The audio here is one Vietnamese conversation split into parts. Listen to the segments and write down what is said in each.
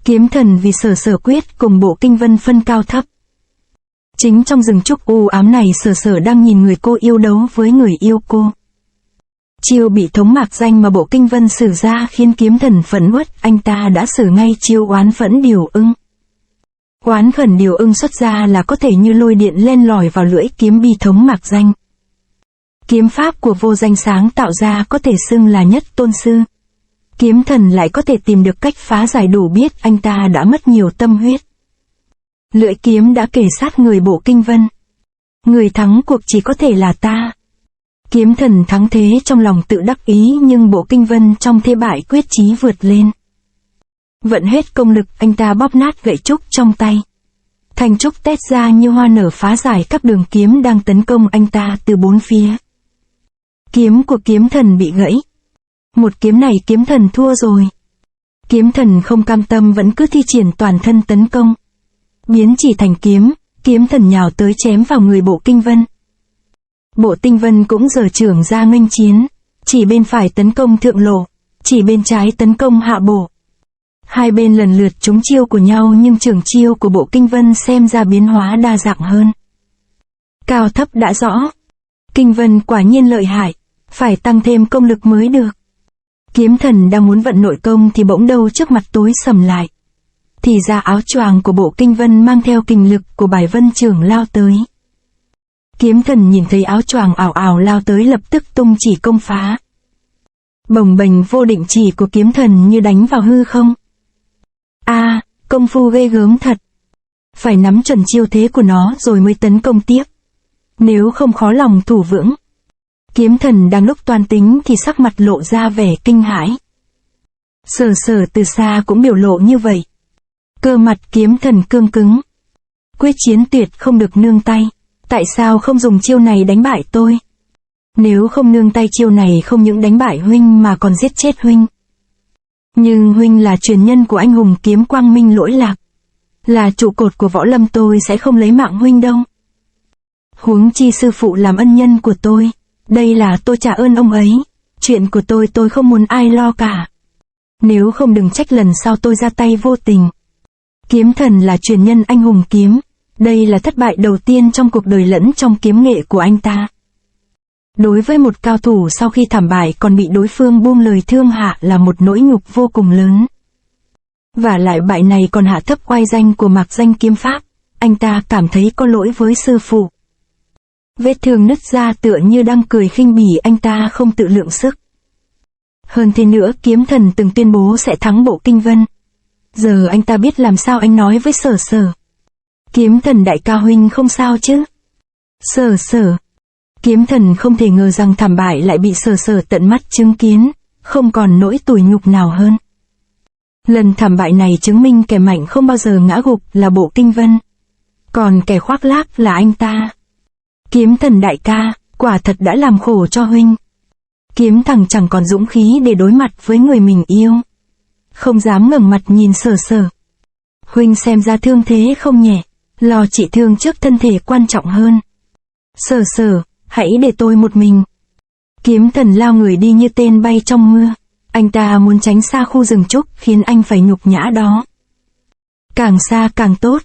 Kiếm thần vì Sở Sở quyết cùng Bộ Kinh Vân phân cao thấp. Chính trong rừng trúc u ám này Sở Sở đang nhìn người cô yêu đấu với người yêu cô. Chiêu bị thống mạc danh mà Bộ Kinh Vân sử ra khiến kiếm thần phẫn uất, anh ta đã sử ngay chiêu oán phẫn điều ưng. Oán khẩn điều ưng xuất ra là có thể như lôi điện len lỏi vào lưỡi kiếm bi thống mạc danh. Kiếm pháp của vô danh sáng tạo ra có thể xưng là nhất tôn sư. Kiếm thần lại có thể tìm được cách phá giải, đủ biết anh ta đã mất nhiều tâm huyết. Lưỡi kiếm đã kề sát người Bộ Kinh Vân. Người thắng cuộc chỉ có thể là ta. Kiếm thần thắng thế trong lòng tự đắc ý, nhưng Bộ Kinh Vân trong thế bại quyết chí vượt lên. Vận hết công lực, anh ta bóp nát gậy trúc trong tay. Thanh trúc tét ra như hoa nở phá giải các đường kiếm đang tấn công anh ta từ bốn phía. Kiếm của kiếm thần bị gãy. Một kiếm này kiếm thần thua rồi. Kiếm thần không cam tâm vẫn cứ thi triển toàn thân tấn công. Biến chỉ thành kiếm, kiếm thần nhào tới chém vào người Bộ Kinh Vân. Bộ Kinh Vân cũng giở chưởng ra nghênh chiến, chỉ bên phải tấn công thượng lộ, chỉ bên trái tấn công hạ bổ. Hai bên lần lượt trúng chiêu của nhau, nhưng trường chiêu của Bộ Kinh Vân xem ra biến hóa đa dạng hơn. Cao thấp đã rõ. Kinh Vân quả nhiên lợi hại, phải tăng thêm công lực mới được. Kiếm thần đang muốn vận nội công thì bỗng đâu trước mặt tối sầm lại. Thì ra áo choàng của Bộ Kinh Vân mang theo kình lực của Bài Vân trưởng lao tới. Kiếm thần nhìn thấy áo choàng ảo ảo lao tới lập tức tung chỉ công phá. Bồng bềnh vô định chỉ của kiếm thần như đánh vào hư không. Công phu ghê gớm thật. Phải nắm chuẩn chiêu thế của nó rồi mới tấn công tiếp. Nếu không khó lòng thủ vững. Kiếm thần đang lúc toan tính thì sắc mặt lộ ra vẻ kinh hãi. Sở Sở từ xa cũng biểu lộ như vậy. Cơ mặt kiếm thần cương cứng. Quyết chiến tuyệt không được nương tay. Tại sao không dùng chiêu này đánh bại tôi? Nếu không nương tay chiêu này không những đánh bại huynh mà còn giết chết huynh. Nhưng huynh là truyền nhân của anh hùng kiếm quang minh lỗi lạc. Là trụ cột của võ lâm, tôi sẽ không lấy mạng huynh đâu. Huống chi sư phụ làm ân nhân của tôi. Đây là tôi trả ơn ông ấy. Chuyện của tôi không muốn ai lo cả. Nếu không đừng trách lần sau tôi ra tay vô tình. Kiếm thần là truyền nhân anh hùng kiếm. Đây là thất bại đầu tiên trong cuộc đời lẫn trong kiếm nghệ của anh ta. Đối với một cao thủ sau khi thảm bại còn bị đối phương buông lời thương hạ là một nỗi nhục vô cùng lớn. Và lại bại này còn hạ thấp oai danh của mạc danh kiếm pháp. Anh ta cảm thấy có lỗi với sư phụ. Vết thương nứt ra tựa như đang cười khinh bỉ anh ta không tự lượng sức. Hơn thế nữa, kiếm thần từng tuyên bố sẽ thắng Bộ Kinh Vân. Giờ anh ta biết làm sao anh nói với Sở Sở. Kiếm thần đại ca huynh không sao chứ? Sở Sở. Kiếm thần không thể ngờ rằng thảm bại lại bị Sở Sở tận mắt chứng kiến, không còn nỗi tủi nhục nào hơn. Lần thảm bại này chứng minh kẻ mạnh không bao giờ ngã gục là Bộ Kinh Vân. Còn kẻ khoác lác là anh ta. Kiếm thần đại ca, quả thật đã làm khổ cho huynh. Kiếm thằng chẳng còn dũng khí để đối mặt với người mình yêu. Không dám ngẩng mặt nhìn Sở Sở. Huynh xem ra thương thế không nhẹ, lo trị thương trước thân thể quan trọng hơn. Sở Sở, hãy để tôi một mình. Kiếm thần lao người đi như tên bay trong mưa. Anh ta muốn tránh xa khu rừng trúc khiến anh phải nhục nhã đó. Càng xa càng tốt.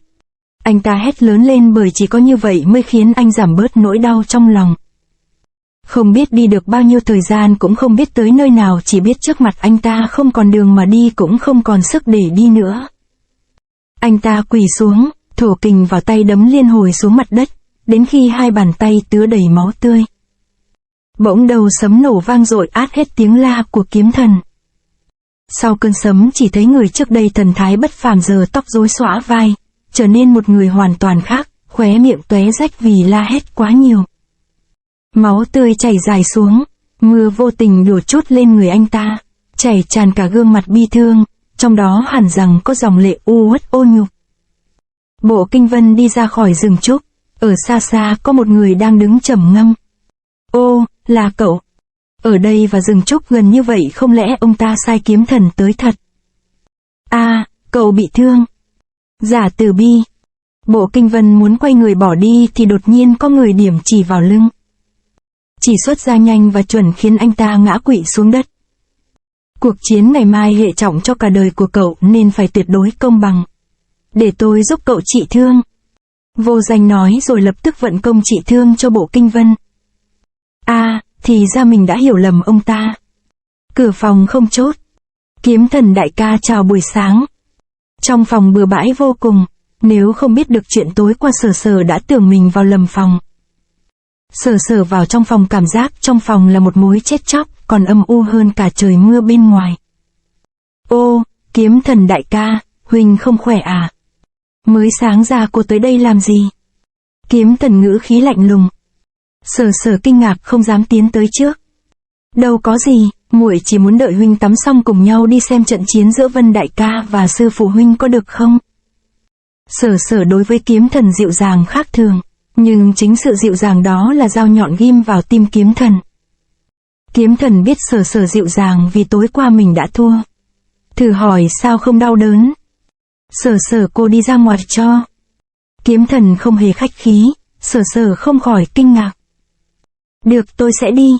Anh ta hét lớn lên bởi chỉ có như vậy mới khiến anh giảm bớt nỗi đau trong lòng. Không biết đi được bao nhiêu thời gian, cũng không biết tới nơi nào, chỉ biết trước mặt anh ta không còn đường mà đi, cũng không còn sức để đi nữa. Anh ta quỳ xuống, thổ kình vào tay đấm liên hồi xuống mặt đất, đến khi hai bàn tay tứa đầy máu tươi. Bỗng đầu sấm nổ vang dội át hết tiếng la của kiếm thần. Sau cơn sấm chỉ thấy người trước đây thần thái bất phàm giờ tóc rối xõa vai, trở nên một người hoàn toàn khác, khóe miệng tóe rách vì la hét quá nhiều. Máu tươi chảy dài xuống, mưa vô tình đổ trút lên người anh ta, chảy tràn cả gương mặt bi thương, trong đó hẳn rằng có dòng lệ u uất ô nhục. Bộ Kinh Vân đi ra khỏi rừng trúc, ở xa xa có một người đang đứng trầm ngâm. Ô, là cậu. Ở đây và rừng trúc gần như vậy, không lẽ ông ta sai kiếm thần tới thật? Cậu bị thương. Giả Tử Bi. Bộ Kinh Vân muốn quay người bỏ đi thì đột nhiên có người điểm chỉ vào lưng. Chỉ xuất ra nhanh và chuẩn khiến anh ta ngã quỵ xuống đất. Cuộc chiến ngày mai hệ trọng cho cả đời của cậu nên phải tuyệt đối công bằng. Để tôi giúp cậu trị thương. Vô Danh nói rồi lập tức vận công trị thương cho Bộ Kinh Vân. Thì ra mình đã hiểu lầm ông ta. Cửa phòng không chốt. Kiếm Thần đại ca chào buổi sáng. Trong phòng bừa bãi vô cùng, nếu không biết được chuyện tối qua Sở Sở đã tưởng mình vào lầm phòng. Sở Sở vào trong phòng cảm giác trong phòng là một mối chết chóc, còn âm u hơn cả trời mưa bên ngoài. Ô, Kiếm Thần đại ca, huynh không khỏe à? Mới sáng ra cô tới đây làm gì? Kiếm Thần ngữ khí lạnh lùng. Sở Sở kinh ngạc không dám tiến tới trước. Đâu có gì, muội chỉ muốn đợi huynh tắm xong cùng nhau đi xem trận chiến giữa Vân đại ca và sư phụ huynh có được không? Sở Sở đối với Kiếm Thần dịu dàng khác thường, nhưng chính sự dịu dàng đó là dao nhọn ghim vào tim Kiếm Thần. Kiếm Thần biết Sở Sở dịu dàng vì tối qua mình đã thua. Thử hỏi sao không đau đớn? Sở Sở cô đi ra ngoài cho. Kiếm Thần không hề khách khí, Sở Sở không khỏi kinh ngạc. Được, tôi sẽ đi.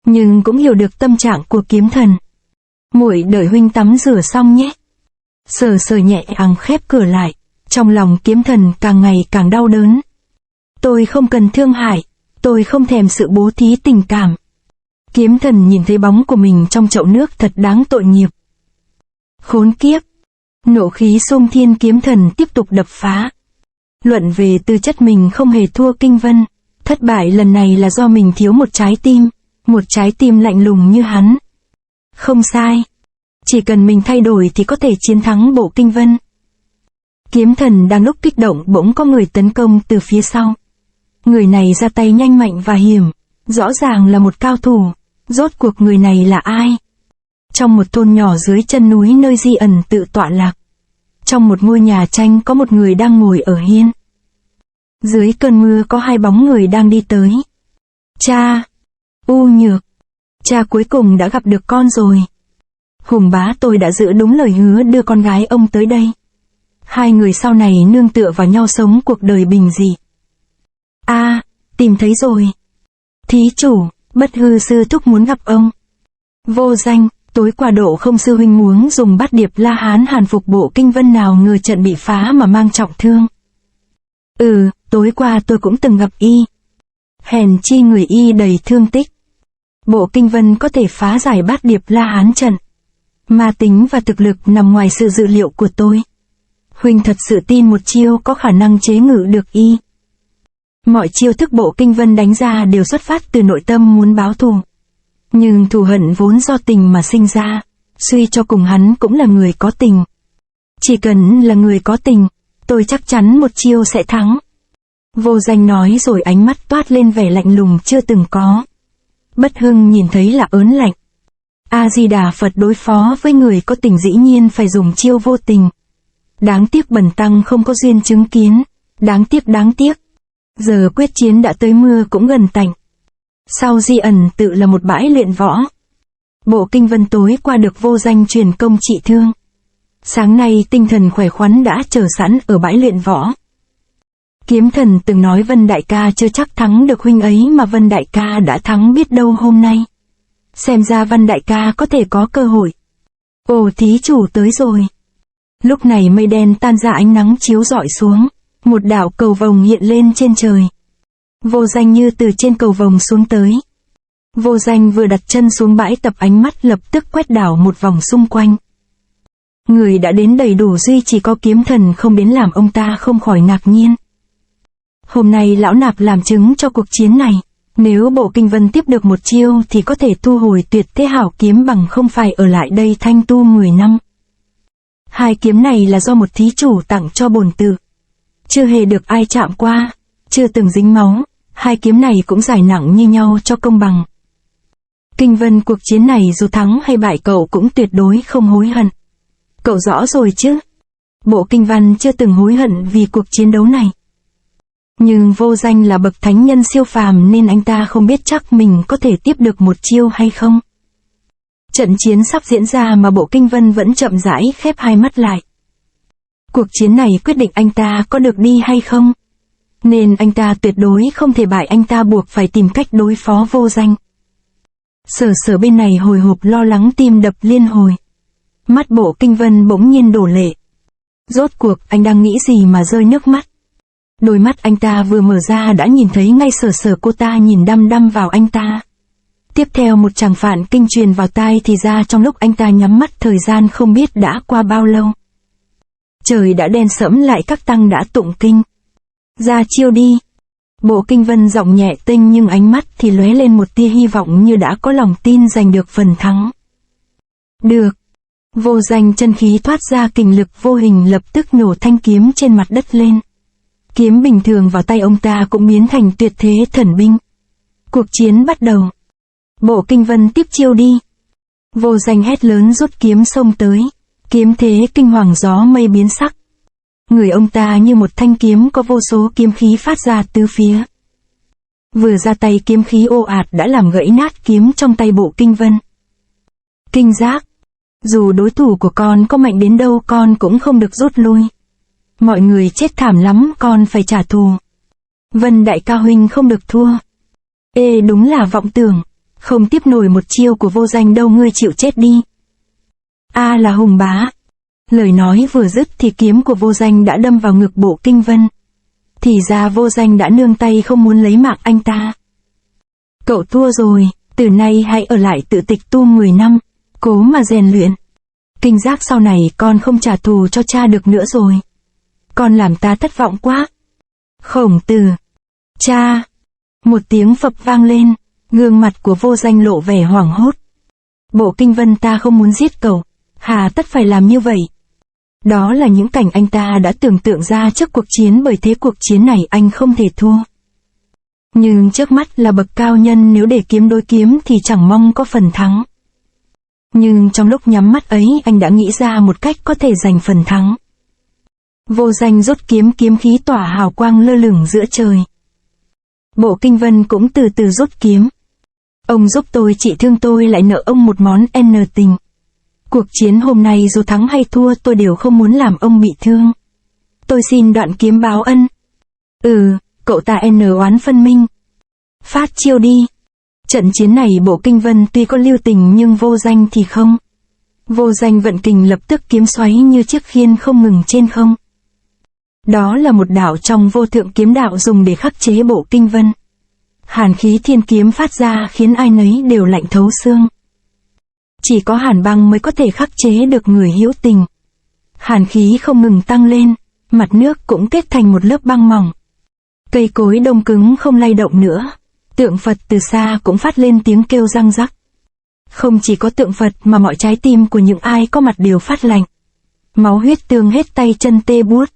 Nhưng cũng hiểu được tâm trạng của Kiếm Thần. Muội đợi huynh tắm rửa xong nhé. Sở Sở nhẹ nhàng khép cửa lại, trong lòng Kiếm Thần càng ngày càng đau đớn. Tôi không cần thương hại, tôi không thèm sự bố thí tình cảm. Kiếm Thần nhìn thấy bóng của mình trong chậu nước thật đáng tội nghiệp. Khốn kiếp. Nộ khí xung thiên Kiếm Thần tiếp tục đập phá. Luận về tư chất mình không hề thua Kinh Vân. Thất bại lần này là do mình thiếu một trái tim lạnh lùng như hắn. Không sai. Chỉ cần mình thay đổi thì có thể chiến thắng Bộ Kinh Vân. Kiếm Thần đang lúc kích động bỗng có người tấn công từ phía sau. Người này ra tay nhanh mạnh và hiểm, rõ ràng là một cao thủ. Rốt cuộc người này là ai? Trong một thôn nhỏ dưới chân núi nơi Di ẩn tự tọa lạc, trong một ngôi nhà tranh có một người đang ngồi ở hiên. Dưới cơn mưa có hai bóng người đang đi tới. Cha! U Nhược! Cha cuối cùng đã gặp được con rồi. Hùng bá tôi đã giữ đúng lời hứa đưa con gái ông tới đây. Hai người sau này nương tựa vào nhau sống cuộc đời bình dị. Tìm thấy rồi. Thí chủ, Bất Hư sư thúc muốn gặp ông. Vô Danh, tối qua Độ Không sư huynh muốn dùng bát điệp La Hán hàn phục Bộ Kinh Vân nào ngờ trận bị phá mà mang trọng thương. Tối qua tôi cũng từng gặp y. Hèn chi người y đầy thương tích. Bộ Kinh Vân có thể phá giải bát điệp La Hán trận. Ma tính và thực lực nằm ngoài sự dự liệu của tôi. Huynh thật sự tin một chiêu có khả năng chế ngự được y. Mọi chiêu thức Bộ Kinh Vân đánh ra đều xuất phát từ nội tâm muốn báo thù. Nhưng thù hận vốn do tình mà sinh ra, suy cho cùng hắn cũng là người có tình. Chỉ cần là người có tình, tôi chắc chắn một chiêu sẽ thắng. Vô Danh nói rồi ánh mắt toát lên vẻ lạnh lùng chưa từng có. Bất Hưng nhìn thấy là ớn lạnh. A-di-đà Phật, đối phó với người có tình dĩ nhiên phải dùng chiêu vô tình. Đáng tiếc bần tăng không có duyên chứng kiến. Đáng tiếc. Giờ quyết chiến đã tới, mưa cũng gần tạnh. Sau Di ẩn tự là một bãi luyện võ. Bộ Kinh Vân tối qua được Vô Danh truyền công trị thương. Sáng nay tinh thần khỏe khoắn đã chờ sẵn ở bãi luyện võ. Kiếm Thần từng nói Vân đại ca chưa chắc thắng được huynh ấy, mà Vân đại ca đã thắng biết đâu hôm nay. Xem ra Vân đại ca có thể có cơ hội. Ồ, thí chủ tới rồi. Lúc này mây đen tan ra, ánh nắng chiếu rọi xuống. Một đạo cầu vồng hiện lên trên trời. Vô Danh như từ trên cầu vồng xuống tới. Vô Danh vừa đặt chân xuống bãi tập, ánh mắt lập tức quét đảo một vòng xung quanh. Người đã đến đầy đủ, duy chỉ có Kiếm Thần không đến làm ông ta không khỏi ngạc nhiên. Hôm nay lão nạp làm chứng cho cuộc chiến này. Nếu Bộ Kinh Vân tiếp được một chiêu thì có thể thu hồi Tuyệt Thế Hảo Kiếm bằng không phải ở lại đây thanh tu 10 năm. Hai kiếm này là do một thí chủ tặng cho bổn tự. Chưa hề được ai chạm qua, chưa từng dính máu, hai kiếm này cũng giải nặng như nhau cho công bằng. Kinh Vân, cuộc chiến này dù thắng hay bại cậu cũng tuyệt đối không hối hận. Cậu rõ rồi chứ? Bộ Kinh Văn chưa từng hối hận vì cuộc chiến đấu này. Nhưng Vô Danh là bậc thánh nhân siêu phàm nên anh ta không biết chắc mình có thể tiếp được một chiêu hay không. Trận chiến sắp diễn ra mà Bộ Kinh Vân vẫn chậm rãi khép hai mắt lại. Cuộc chiến này quyết định anh ta có được đi hay không. Nên anh ta tuyệt đối không thể bại, anh ta buộc phải tìm cách đối phó Vô Danh. Sở Sở bên này hồi hộp lo lắng tim đập liên hồi. Mắt Bộ Kinh Vân bỗng nhiên đổ lệ. Rốt cuộc anh đang nghĩ gì mà rơi nước mắt. Đôi mắt anh ta vừa mở ra đã nhìn thấy ngay Sở Sở cô ta nhìn đăm đăm vào anh ta. Tiếp theo một tràng phạn kinh truyền vào tai thì ra trong lúc anh ta nhắm mắt thời gian không biết đã qua bao lâu. Trời đã đen sẫm lại các tăng đã tụng kinh. Ra chiêu đi. Bộ Kinh Vân giọng nhẹ tênh nhưng ánh mắt thì lóe lên một tia hy vọng như đã có lòng tin giành được phần thắng. Được. Vô Danh chân khí thoát ra kình lực vô hình lập tức nổ thanh kiếm trên mặt đất lên. Kiếm bình thường vào tay ông ta cũng biến thành tuyệt thế thần binh. Cuộc chiến bắt đầu. Bộ Kinh Vân tiếp chiêu đi. Vô Danh hét lớn rút kiếm xông tới. Kiếm thế kinh hoàng gió mây biến sắc. Người ông ta như một thanh kiếm có vô số kiếm khí phát ra tứ phía. Vừa ra tay kiếm khí ồ ạt đã làm gãy nát kiếm trong tay Bộ Kinh Vân. Kinh giác. Dù đối thủ của con có mạnh đến đâu con cũng không được rút lui. Mọi người chết thảm lắm con phải trả thù. Vân đại ca huynh không được thua. Ê đúng là vọng tưởng. Không tiếp nổi một chiêu của Vô Danh đâu ngươi chịu chết đi. A là hùng bá. Lời nói vừa dứt thì kiếm của Vô Danh đã đâm vào ngực Bộ Kinh Vân. Thì ra Vô Danh đã nương tay không muốn lấy mạng anh ta. Cậu thua rồi, từ nay hãy ở lại tự tịch tu 10 năm, cố mà rèn luyện. Kinh giác sau này con không trả thù cho cha được nữa rồi. Con làm ta thất vọng quá. Khổng Tử. Cha. Một tiếng phập vang lên, gương mặt của Vô Danh lộ vẻ hoảng hốt. Bộ Kinh Vân ta không muốn giết cậu, hà tất phải làm như vậy. Đó là những cảnh anh ta đã tưởng tượng ra trước cuộc chiến bởi thế cuộc chiến này anh không thể thua. Nhưng trước mắt là bậc cao nhân nếu để kiếm đối kiếm thì chẳng mong có phần thắng. Nhưng trong lúc nhắm mắt ấy anh đã nghĩ ra một cách có thể giành phần thắng. Vô Danh rút kiếm kiếm khí tỏa hào quang lơ lửng giữa trời. Bộ Kinh Vân cũng từ từ rút kiếm. Ông giúp tôi trị thương tôi lại nợ ông một món N tình. Cuộc chiến hôm nay dù thắng hay thua tôi đều không muốn làm ông bị thương. Tôi xin đoạn kiếm báo ân. Cậu ta N oán phân minh. Phát chiêu đi. Trận chiến này Bộ Kinh Vân tuy có lưu tình nhưng Vô Danh thì không. Vô Danh vận kình lập tức kiếm xoáy như chiếc khiên không ngừng trên không. Đó là một đạo trong vô thượng kiếm đạo dùng để khắc chế Bộ Kinh Vân. Hàn khí thiên kiếm phát ra khiến ai nấy đều lạnh thấu xương. Chỉ có hàn băng mới có thể khắc chế được người hữu tình. Hàn khí không ngừng tăng lên, mặt nước cũng kết thành một lớp băng mỏng. Cây cối đông cứng không lay động nữa. Tượng Phật từ xa cũng phát lên tiếng kêu răng rắc. Không chỉ có tượng Phật mà mọi trái tim của những ai có mặt đều phát lạnh. Máu huyết tương hết tay chân tê buốt.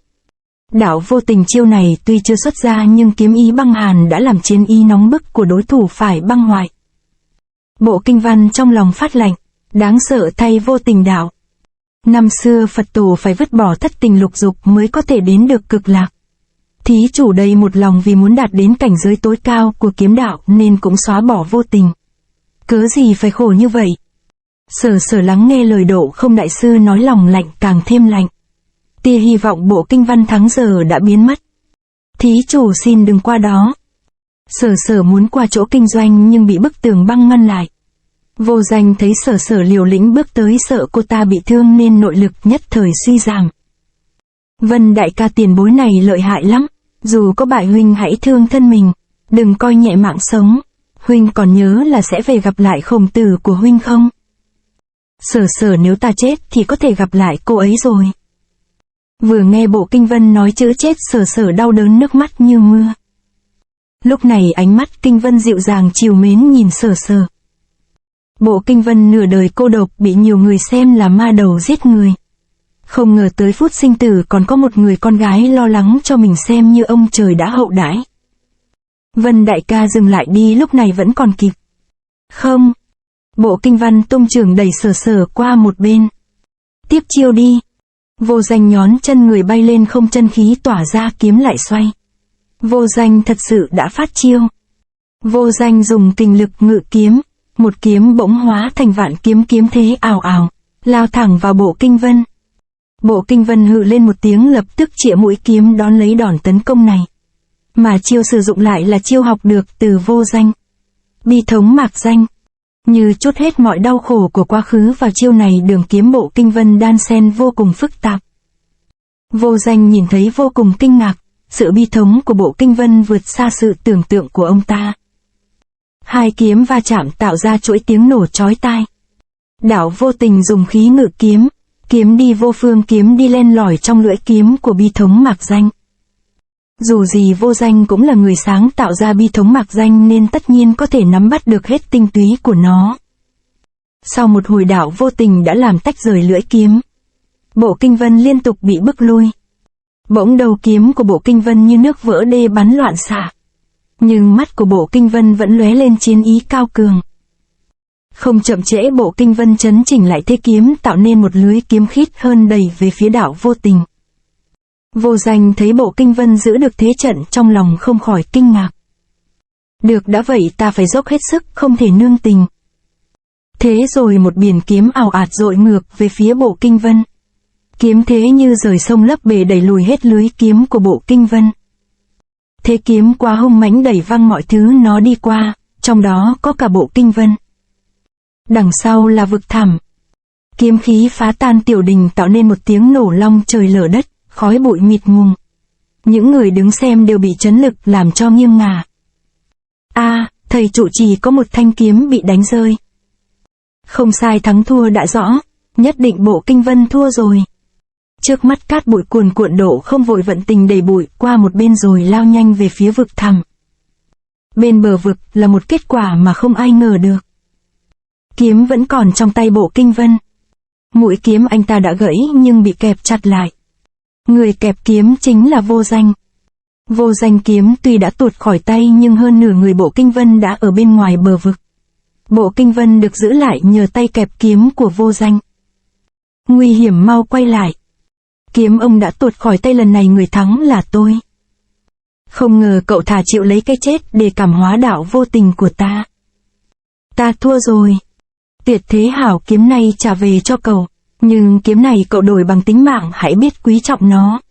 Đạo vô tình chiêu này tuy chưa xuất ra nhưng kiếm ý băng hàn đã làm chiến ý nóng bức của đối thủ phải băng hoại. Bộ Kinh Văn trong lòng phát lạnh, đáng sợ thay vô tình đạo. Năm xưa Phật tổ phải vứt bỏ thất tình lục dục mới có thể đến được cực lạc. Thí chủ đây một lòng vì muốn đạt đến cảnh giới tối cao của kiếm đạo nên cũng xóa bỏ vô tình. Cớ gì phải khổ như vậy? Sở Sở lắng nghe lời Độ Không đại sư nói lòng lạnh càng thêm lạnh. Tia hy vọng Bộ Kinh Văn thắng giờ đã biến mất. Thí chủ xin đừng qua đó. Sở Sở muốn qua chỗ kinh doanh nhưng bị bức tường băng ngăn lại. Vô Danh thấy Sở Sở liều lĩnh bước tới sợ cô ta bị thương nên nội lực nhất thời suy giảm. Vân đại ca tiền bối này lợi hại lắm, dù có bại huynh hãy thương thân mình, đừng coi nhẹ mạng sống. Huynh còn nhớ là sẽ về gặp lại Khổng Tử của huynh không? Sở Sở nếu ta chết thì có thể gặp lại cô ấy rồi. Vừa nghe Bộ Kinh Vân nói chữ chết Sở Sở đau đớn nước mắt như mưa. Lúc này ánh mắt Kinh Vân dịu dàng trìu mến nhìn Sở Sở. Bộ Kinh Vân nửa đời cô độc bị nhiều người xem là ma đầu giết người. Không ngờ tới phút sinh tử còn có một người con gái lo lắng cho mình xem như ông trời đã hậu đãi. Vân đại ca dừng lại đi lúc này vẫn còn kịp. Không. Bộ Kinh Văn tung trường đẩy Sở Sở qua một bên. Tiếp chiêu đi. Vô Danh nhón chân người bay lên không chân khí tỏa ra kiếm lại xoay. Vô Danh thật sự đã phát chiêu. Vô Danh dùng kình lực ngự kiếm. Một kiếm bỗng hóa thành vạn kiếm kiếm thế ào ào. Lao thẳng vào Bộ Kinh Vân. Bộ Kinh Vân hự lên một tiếng lập tức chĩa mũi kiếm đón lấy đòn tấn công này. Mà chiêu sử dụng lại là chiêu học được từ Vô Danh. Bi thống mạc danh. như trút hết mọi đau khổ của quá khứ vào chiêu này. Đường kiếm bộ kinh vân đan xen vô cùng phức tạp. Vô Danh nhìn thấy vô cùng kinh ngạc, sự bi thống của bộ kinh vân vượt xa sự tưởng tượng của ông ta. Hai kiếm va chạm tạo ra chuỗi tiếng nổ chói tai. Đạo Vô Tình dùng khí ngự kiếm, kiếm đi vô phương, kiếm đi len lỏi trong lưỡi kiếm của bi thống Mạc Danh. Dù gì Vô Danh cũng là người sáng tạo ra bi thống Mạc Danh nên tất nhiên có thể nắm bắt được hết tinh túy của nó. Sau một hồi Đạo Vô Tình đã làm tách rời lưỡi kiếm. Bộ kinh vân liên tục bị bức lui. Bỗng đầu kiếm của bộ kinh vân như nước vỡ đê bắn loạn xạ. Nhưng mắt của bộ kinh vân vẫn lóe lên chiến ý cao cường. Không chậm trễ, bộ kinh vân chấn chỉnh lại thế kiếm, tạo nên một lưới kiếm khít hơn đẩy về phía Đạo Vô Tình. Vô Danh thấy bộ kinh vân giữ được thế trận, trong lòng không khỏi kinh ngạc. Được đã vậy ta phải dốc hết sức, không thể nương tình. Thế rồi một biển kiếm ào ạt dội ngược về phía bộ kinh vân. Kiếm thế như rời sông lấp bể đẩy lùi hết lưới kiếm của bộ kinh vân. Thế kiếm quá hung mãnh đẩy văng mọi thứ nó đi qua, trong đó có cả bộ kinh vân. Đằng sau là vực thẳm. Kiếm khí phá tan tiểu đình tạo nên một tiếng nổ long trời lở đất, khói bụi mịt mùng. Những người đứng xem đều bị chấn lực làm cho nghiêng ngả. Thầy trụ trì có một thanh kiếm bị đánh rơi. Không sai, thắng thua đã rõ, nhất định bộ kinh vân thua rồi. Trước mắt cát bụi cuồn cuộn, Độ Không vội vận tình đẩy bụi qua một bên rồi lao nhanh về phía vực thẳm. Bên bờ vực là một kết quả mà không ai ngờ được. Kiếm vẫn còn trong tay bộ kinh vân. Mũi kiếm anh ta đã gãy nhưng bị kẹp chặt lại. Người kẹp kiếm chính là Vô Danh. Vô Danh kiếm tuy đã tuột khỏi tay nhưng hơn nửa người bộ kinh vân đã ở bên ngoài bờ vực. Bộ kinh vân được giữ lại nhờ tay kẹp kiếm của Vô Danh. Nguy hiểm, mau quay lại. Kiếm ông đã tuột khỏi tay, lần này người thắng là tôi. Không ngờ cậu thà chịu lấy cái chết để cảm hóa Đạo Vô Tình của ta. Ta thua rồi. Tuyệt thế hảo kiếm này trả về cho cậu. Nhưng kiếm này cậu đổi bằng tính mạng, hãy biết quý trọng nó.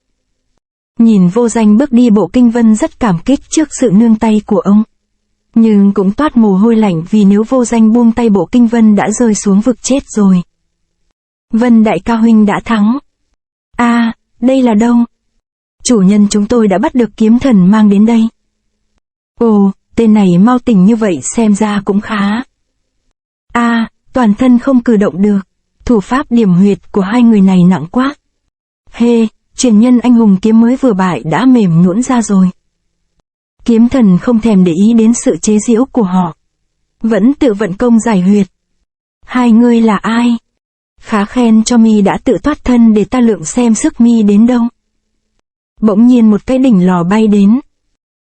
Nhìn Vô Danh bước đi, bộ kinh vân rất cảm kích trước sự nương tay của ông. Nhưng cũng toát mồ hôi lạnh vì nếu Vô Danh buông tay, bộ kinh vân đã rơi xuống vực chết rồi. Vân đại ca huynh đã thắng. Đây là đâu? Chủ nhân chúng tôi đã bắt được kiếm thần mang đến đây. Ồ, tên này mau tỉnh như vậy xem ra cũng khá. Toàn thân không cử động được. Thủ pháp điểm huyệt của hai người này nặng quá. Truyền nhân anh hùng kiếm mới vừa bại đã mềm nhũn ra rồi. Kiếm thần không thèm để ý đến sự chế giễu của họ. Vẫn tự vận công giải huyệt. Hai người là ai? Khá khen cho mi đã tự thoát thân, để ta lượng xem sức mi đến đâu. Bỗng nhiên một cái đỉnh lò bay đến.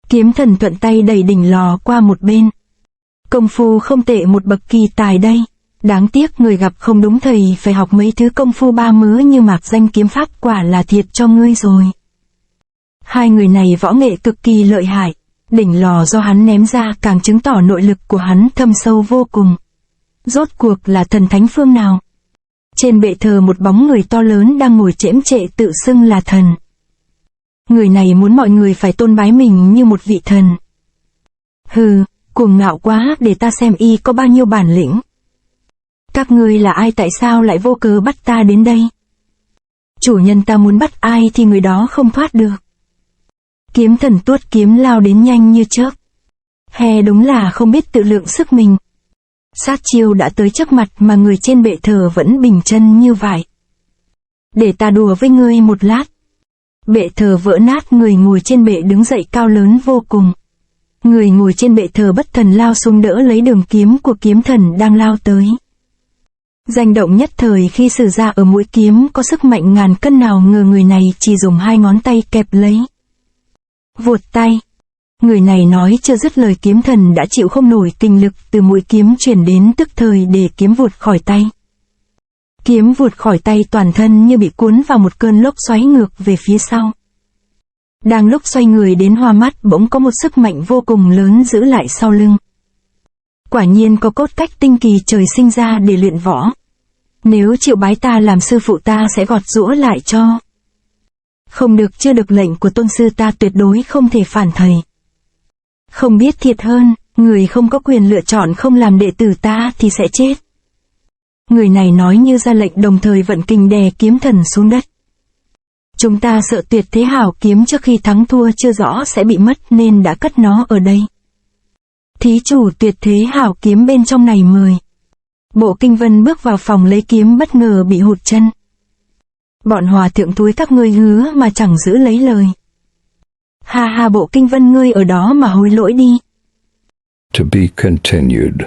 Kiếm thần thuận tay đẩy đỉnh lò qua một bên. Công phu không tệ, một bậc kỳ tài đây. Đáng tiếc người gặp không đúng thầy, phải học mấy thứ công phu ba mớ như Mạc Danh kiếm pháp, quả là thiệt cho ngươi rồi. Hai người này võ nghệ cực kỳ lợi hại. Đỉnh lò do hắn ném ra càng chứng tỏ nội lực của hắn thâm sâu vô cùng. Rốt cuộc là thần thánh phương nào? Trên bệ thờ một bóng người to lớn đang ngồi chễm chệ tự xưng là thần. Người này muốn mọi người phải tôn bái mình như một vị thần. Cuồng ngạo quá, để ta xem y có bao nhiêu bản lĩnh. Các ngươi là ai, tại sao lại vô cớ bắt ta đến đây? Chủ nhân ta muốn bắt ai thì người đó không thoát được. Kiếm thần tuốt kiếm lao đến nhanh như chớp. Đúng là không biết tự lượng sức mình. Sát chiêu đã tới trước mặt mà người trên bệ thờ vẫn bình chân như vậy. Để ta đùa với ngươi một lát. Bệ thờ vỡ nát, người ngồi trên bệ đứng dậy cao lớn vô cùng. Người ngồi trên bệ thờ bất thần lao xuống đỡ lấy đường kiếm của kiếm thần đang lao tới. Danh động nhất thời khi sử ra ở mũi kiếm có sức mạnh ngàn cân, nào ngờ người này chỉ dùng hai ngón tay kẹp lấy. Vuột tay. Người này nói chưa dứt lời, kiếm thần đã chịu không nổi kinh lực từ mũi kiếm truyền đến, tức thời để kiếm vụt khỏi tay. Kiếm vụt khỏi tay, toàn thân như bị cuốn vào một cơn lốc xoáy ngược về phía sau. Đang lúc xoay người đến hoa mắt, bỗng có một sức mạnh vô cùng lớn giữ lại sau lưng. Quả nhiên có cốt cách tinh kỳ trời sinh ra để luyện võ. Nếu chịu bái ta làm sư phụ, ta sẽ gọt giũa lại cho. Không được, chưa được lệnh của tôn sư ta tuyệt đối không thể phản thầy. Không biết thiệt hơn, Người không có quyền lựa chọn không làm đệ tử ta thì sẽ chết. Người này nói như ra lệnh đồng thời vận kình đè kiếm thần xuống đất. Chúng ta sợ tuyệt thế hảo kiếm trước khi thắng thua chưa rõ sẽ bị mất nên đã cất nó ở đây. Thí chủ tuyệt thế hảo kiếm bên trong này mời. Bộ Kinh Vân bước vào phòng lấy kiếm bất ngờ bị hụt chân. Bọn hòa thượng túi các ngươi hứa mà chẳng giữ lấy lời. Ha ha, Bộ Kinh Vân ngươi ở đó mà hối lỗi đi. To be continued.